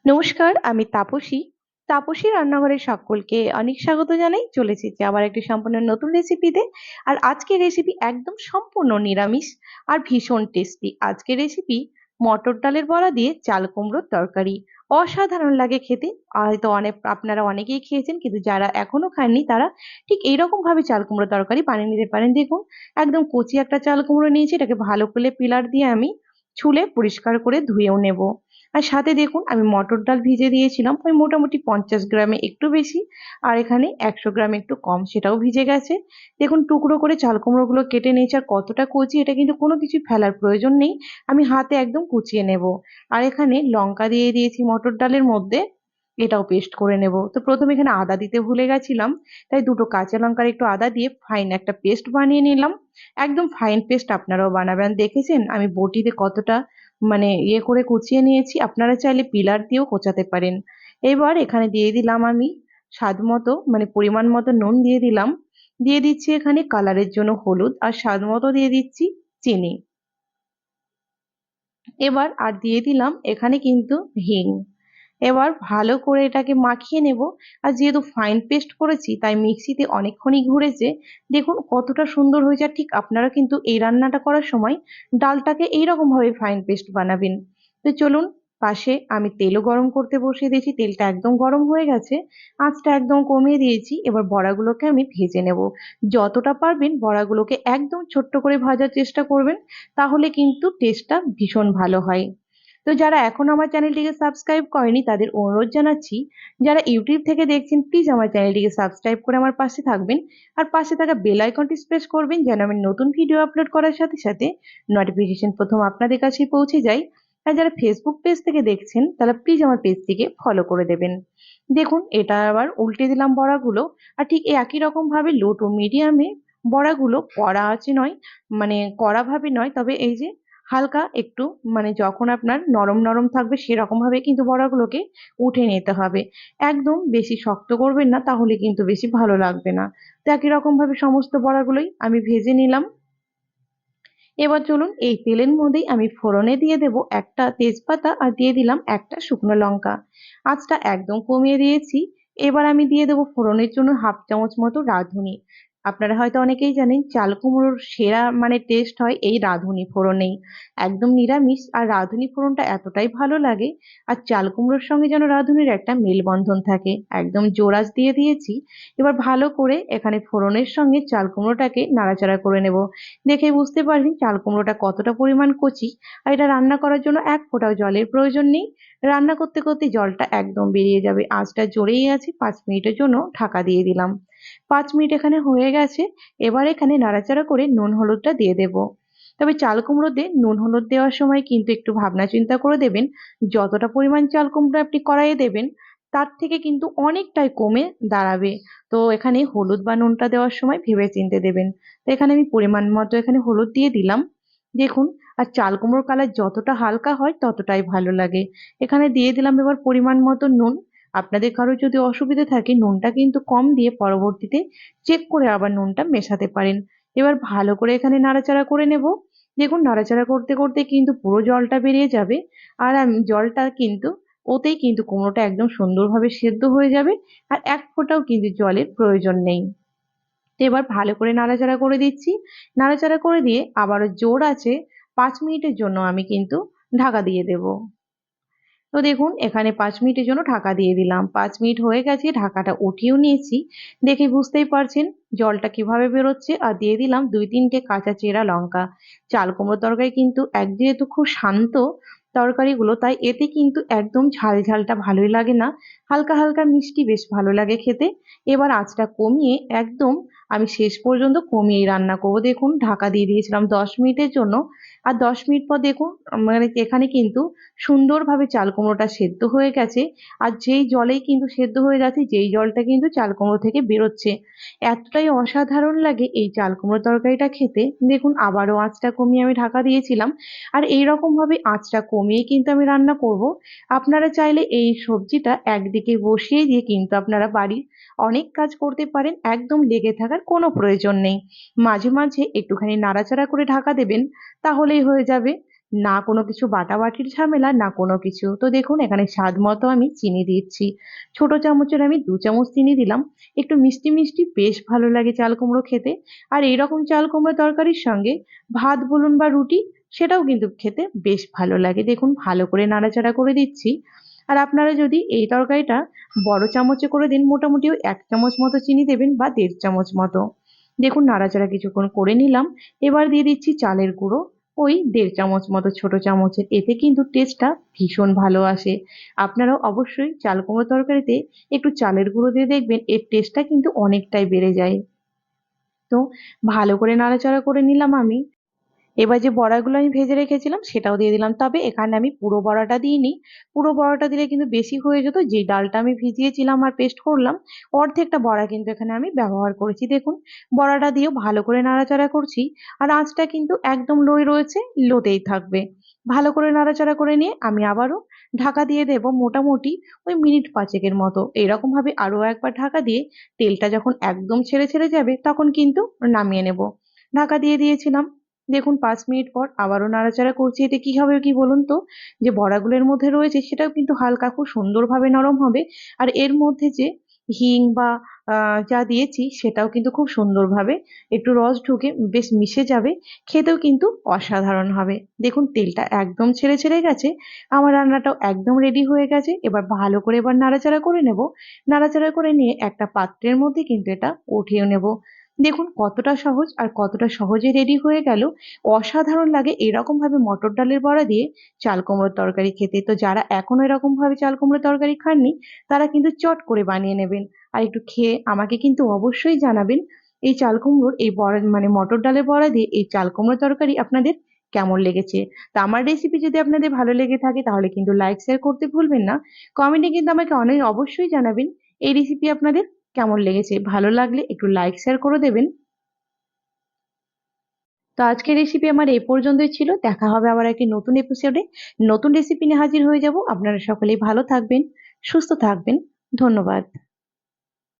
নমস্কার, আমি তাপসী। তাপসী রান্নাঘরে সকলকে অনেক স্বাগত জানাই। চলে এসেছি আবার একটি সম্পূর্ণ নতুন রেসিপিতে। আর আজকের রেসিপি একদম সম্পূর্ণ নিরামিষ আর ভীষণ টেস্টি। আজকের রেসিপি মটর ডালের বড়া দিয়ে চাল কুমড়োর তরকারি। অসাধারণ লাগে খেতে। হয়তো আপনারা অনেকেই খেয়েছেন, কিন্তু যারা এখনো খাননি তারা ঠিক এইরকম ভাবে চাল কুমড়ো তরকারি বানিয়ে নিতে পারেন। দেখুন, একদম কচি একটা চাল কুমড়ো নিয়েছি, এটাকে ভালো করে পিলার দিয়ে আমি ছুলে পরিষ্কার করে ধুয়েও নেব। আর সাথে দেখুন, আমি মটর ডাল ভিজে দিয়েছিলাম ওই মোটামুটি 50 গ্রামে একটু বেশি, আর এখানে 100 গ্রামে একটু কম, সেটাও ভিজে গেছে। দেখুন, টুকরো করে চাল কুমড়ো গুলো কেটে নিয়েছি। আর কতটা কচি, এটা কিন্তু কোনো কিছু ফেলার প্রয়োজন নেই, আমি হাতে একদম কুচিয়ে নেব। আর এখানে লঙ্কা দিয়ে দিয়েছি মটর ডালের মধ্যে, এটাও পেস্ট করে নেব। তো প্রথমে এখানে আদা দিতে ভুলে গেছিলাম, তাই দুটো কাঁচা লঙ্কার একটু আদা দিয়ে ফাইন একটা পেস্ট বানিয়ে নিলাম। একদম ফাইন পেস্ট আপনারাও বানাবেন। দেখেছেন আমি বটিতে কতটা করে কুচিয়ে নিয়েছি, আপনারা চাইলে পিলার দিয়েও কোচাতে পারেন। এবার এখানে দিয়ে দিলাম আমি স্বাদ মতো পরিমাণ মতো নুন দিয়ে দিলাম। দিয়ে দিচ্ছি এখানে কালারের জন্য হলুদ, আর স্বাদ মতো দিয়ে দিচ্ছি চিনি। এবার আর দিয়ে দিলাম এখানে কিন্তু হিং। এবার ভালো করে এটাকে মাখিয়ে নেব। আর যেহেতু ফাইন পেস্ট করেছি তাই মিক্সিতে অনেকক্ষণই ঘুরেছে। দেখুন কতটা সুন্দর হয়েছে। আর ঠিক আপনারা কিন্তু এই রান্নাটা করার সময় ডালটাকে এইরকম ভাবে ফাইন পেস্ট বানাবেন। তো চলুন, পাশে আমি তেলও গরম করতে বসিয়ে দিয়েছি। তেলটা একদম গরম হয়ে গেছে, আঁচটা একদম কমিয়ে দিয়েছি। এবার বড়াগুলোকে আমি ভেজে নেব। যতটা পারবেন বড়াগুলোকে একদম ছোট্ট করে ভাজার চেষ্টা করবেন, তাহলে কিন্তু টেস্টটা ভীষণ ভালো হয়। তো যারা এখন আমার চ্যানেলটিকে সাবস্ক্রাইব করেনি তাদের অনুরোধ জানাচ্ছি, যারা ইউটিউব থেকে দেখছেন প্লিজ আমার চ্যানেলটিকে সাবস্ক্রাইব করে আমার পাশে থাকবেন। আর পাশে থাকা বেল আইকনটি প্রেস করবেন, যেন আমি নতুন ভিডিও আপলোড করার সাথে সাথে নোটিফিকেশন প্রথম আপনাদের কাছে পৌঁছে যায়। আর যারা ফেসবুক পেজ থেকে দেখছেন তারা প্লিজ আমার পেজটিকে ফলো করে দেবেন। দেখুন, এটা আবার উল্টে দিলাম বড়াগুলো। আর ঠিক একই রকম ভাবে লো টু মিডিয়ামে বড়াগুলো কড়া আছে নয়, কড়া ভাবে নয়, তবে এই যে হালকা একটু যখন আপনার নরম নরম থাকবে সেরকম ভাবে কিন্তু বড়াগুলোকে উঠে নিতে হবে। একদম বেশি শক্ত করবেন না, তাহলে কিন্তু বেশি ভালো লাগবে না। তো একই রকম ভাবে সমস্ত বড়াগুলোই আমি ভেজে নিলাম। এবার চলুন, এই তেলের মধ্যেই আমি ফোড়নে দিয়ে দেব একটা তেজপাতা, আর দিয়ে দিলাম একটা শুকনো লঙ্কা। আঁচটা একদম কমিয়ে দিয়েছি। এবার আমি দিয়ে দেবো ফোড়নের জন্য হাফ চামচ মতো রাঁধুনি। আপনারা হয়তো অনেকেই জানেন চাল কুমড়োর সেরা টেস্ট হয় এই রাঁধুনি ফোড়নেই। একদম নিরামিষ আর রাঁধুনি ফোড়নটা এতটাই ভালো লাগে। আর চাল কুমড়োর সঙ্গে যেন রাঁধুনির একটা মেলবন্ধন থাকে। একদম জোড়াজ দিয়ে দিয়েছি। এবার ভালো করে এখানে ফোড়নের সঙ্গে চাল কুমড়োটাকে নাড়াচাড়া করে নেব। দেখে বুঝতে পারবেন চাল কুমড়োটা কতটা পরিমাণ কচি। আর এটা রান্না করার জন্য এক ফোঁটাও জলের প্রয়োজন নেই। রান্না করতে করতে জলটা একদম বেরিয়ে যাবে। আঁচটা জোরেই আছে। 5 মিনিটের জন্য ঢাকা দিয়ে দিলাম। 5 মিনিট এখানে হয়ে গেছে। এবার এখানে নাড়াচাড়া করে নুন হলুদটা দিয়ে দেব। তবে চাল কুমড়োতে নুন হলুদ দেওয়ার সময় কিন্তু একটু ভাবনা চিন্তা করে দেবেন। যতটা পরিমাণ চাল কুমড়ো আপনি কড়াইয়ে দেবেন, তার থেকে কিন্তু অনেকটাই কমে দাঁড়াবে। তো এখানে হলুদ বা নুনটা দেওয়ার সময় ভেবে চিন্তে দেবেন। তো এখানে আমি পরিমাণ মতো এখানে হলুদ দিয়ে দিলাম। দেখুন, আর চাল কুমড়োর কালার যতটা হালকা হয় ততটাই ভালো লাগে। এখানে দিয়ে দিলাম এবার পরিমাণ মতো নুন। আপনাদের কারো যদি অসুবিধা থাকে নুনটা কিন্তু কম দিয়ে পরবর্তীতে চেক করে আবার নুনটা মেশাতে পারেন। এবার ভালো করে এখানে নাড়াচাড়া করে নেব। দেখুন, নাড়াচাড়া করতে করতে কিন্তু পুরো জলটা বেরিয়ে যাবে। আর আমি জলটা কিন্তু ওতেই কিন্তু কুমড়োটা একদম সুন্দরভাবে সেদ্ধ হয়ে যাবে। আর এক ফোঁটাও কিন্তু জলের প্রয়োজন নেই। তো এবার ভালো করে নাড়াচাড়া করে দিচ্ছি। নাড়াচাড়া করে দিয়ে আবারও জোর আছে 5 মিনিটের জন্য আমি কিন্তু ঢাকা দিয়ে দেব। তো দেখুন, এখানে 5 মিনিটের জন্য ঢাকা দিয়ে দিলাম। 5 মিনিট হয়ে গেছে, ঢাকাটা উঠিয়েও নিয়েছি। দেখে বুঝতেই পারছেন জলটা কিভাবে বেরোচ্ছে। আর দিয়ে দিলাম 2-3টে কাঁচা চেরা লঙ্কা। চাল কুমড়োর তরকারি কিন্তু যেহেতু খুব শান্ত তরকারিগুলো, তাই এতে কিন্তু একদম ঝাল ঝালটা ভালোই লাগে না। হালকা হালকা মিষ্টি বেশ ভালো লাগে খেতে। এবার আঁচটা কমিয়ে একদম আমি শেষ পর্যন্ত কমিয়েই রান্না করবো। দেখুন, ঢাকা দিয়ে দিয়েছিলাম 10 মিনিটের জন্য। আর 10 মিনিট পর দেখুন, এখানে কিন্তু সুন্দরভাবে চাল কুমড়োটা সেদ্ধ হয়ে গেছে। আর যেই জলেই কিন্তু সেদ্ধ হয়ে যাচ্ছে, যেই জলটা কিন্তু চাল কুমড়ো থেকে বেরোচ্ছে, এতটাই অসাধারণ লাগে এই চাল কুমড়ো তরকারিটা খেতে। দেখুন, আবারও আঁচটা কমিয়ে আমি ঢাকা দিয়েছিলাম। আর এইরকম ভাবে আঁচটা কমিয়ে কিন্তু আমি রান্না করব। আপনারা চাইলে এই সবজিটা একদিকে বসিয়ে দিয়ে কিন্তু আপনারা বাড়ির অনেক কাজ করতে পারেন। একদম লেগে থাকার কোনো প্রয়োজন নেই। মাঝে মাঝে একটুখানি নাড়াচাড়া করে ঢাকা দেবেন, তাহলেই হয়ে যাবে। না কোনো কিছু বাটাবাটির ঝামেলা, না কোনো কিছু। তো দেখুন এখানে স্বাদ মতো আমি চিনি দিচ্ছি। ছোট চামচের আমি 2 চামচ চিনি দিলাম। একটু মিষ্টি মিষ্টি বেশ ভালো লাগে চাল কুমড়ো খেতে। আর এইরকম চাল কুমড়ো তরকারির সঙ্গে ভাত বলুন বা রুটি, সেটাও কিন্তু খেতে বেশ ভালো লাগে। দেখুন ভালো করে নাড়াচাড়া করে দিচ্ছি। আর আপনারা যদি এই তরকারিটা বড় চামচে করে দিন, মোটামুটি ওই 1 চামচ মতো চিনি দেবেন বা 1.5 চামচ মতো। দেখুন নাড়াচাড়া কিছুক্ষণ করে নিলাম। এবার দিয়ে দিচ্ছি চালের গুঁড়ো, ওই 1.5 চামচ মতো ছোট চামচের। এতে কিন্তু টেস্টটা ভীষণ ভালো আসে। আপনারাও অবশ্যই চাল কুমড়ো তরকারিতে একটু চালের গুঁড়ো দিয়ে দেখবেন, এর টেস্টটা কিন্তু অনেকটাই বেড়ে যায়। তো ভালো করে নাড়াচাড়া করে নিলাম আমি। এবার যে বড়াগুলো আমি ভেজে রেখেছিলাম সেটাও দিয়ে দিলাম। তবে এখানে আমি পুরো বড়াটা দিইনি। পুরো বড়াটা দিলে কিন্তু বেশি হয়ে যেত। যে ডালটা আমি ভিজিয়েছিলাম আর পেস্ট করলাম, অর্ধেকটা বড়া কিন্তু এখানে আমি ব্যবহার করেছি। দেখুন বড়াটা দিয়েও ভালো করে নাড়াচাড়া করছি। আর আঁচটা কিন্তু একদম লোই রয়েছে, লোতেই থাকবে। ভালো করে নাড়াচাড়া করে নিয়ে আমি আবারও ঢাকা দিয়ে দেব মোটামুটি ওই মিনিট 5 মতো। এরকম ভাবে আরো একবার ঢাকা দিয়ে তেলটা যখন একদম ছেড়ে ছেড়ে যাবে তখন কিন্তু নামিয়ে নেব। ঢাকা দিয়ে দিয়েছিলাম। দেখুন 5 মিনিট পর আবারও নাড়াচাড়া করছি। এতে কি হবে কি বলুন তো, যে বড়াগুলোর মধ্যে রয়েছে সেটাও কিন্তু হালকা খুব সুন্দরভাবে নরম হবে। আর এর মধ্যে যে হিং বা যা দিয়েছি সেটাও কিন্তু খুব সুন্দরভাবে একটু রস ঢুকে বেশ মিশে যাবে। খেতেও কিন্তু অসাধারণ হবে। দেখুন তেলটা একদম ছেড়ে ছেড়ে গেছে। আমার রান্নাটাও একদম রেডি হয়ে গেছে। এবার ভালো করে এবার নাড়াচাড়া করে নেব। নাড়াচাড়া করে নিয়ে একটা পাত্রের মধ্যে কিন্তু এটা উঠিয়ে নেব। দেখুন কতটা সহজ আর কতটা সহজে রেডি হয়ে গেল। অসাধারণ লাগে এরকম ভাবে মটর ডালের বড়া দিয়ে চাল কুমড়োর তরকারি খেতে। তো যারা এখনো এরকম ভাবে চাল কুমড়োর তরকারি খাননি, তারা কিন্তু চট করে বানিয়ে নেবেন। আর একটু খেয়ে আমাকে কিন্তু অবশ্যই জানাবেন এই চাল কুমড়োর এই বড়া মানে মটর ডালের বড়া দিয়ে এই চাল কুমড়োর তরকারি আপনাদের কেমন লেগেছে। তা আমার রেসিপি যদি আপনাদের ভালো লেগে থাকে তাহলে কিন্তু লাইক শেয়ার করতে ভুলবেন না। কমেন্টে কিন্তু আমাকে অনেক অবশ্যই জানাবেন এই রেসিপি আপনাদের কেমন লেগেছে। ভালো লাগলে একটু লাইক শেয়ার করে দেবেন। তো আজকের রেসিপি আমার এই পর্যন্তই ছিল। দেখা হবে আবার একটি নতুন এপিসোডে। নতুন রেসিপি নিয়ে হাজির হয়ে যাব। আপনারা সকলেই ভালো থাকবেন, সুস্থ থাকবেন। ধন্যবাদ।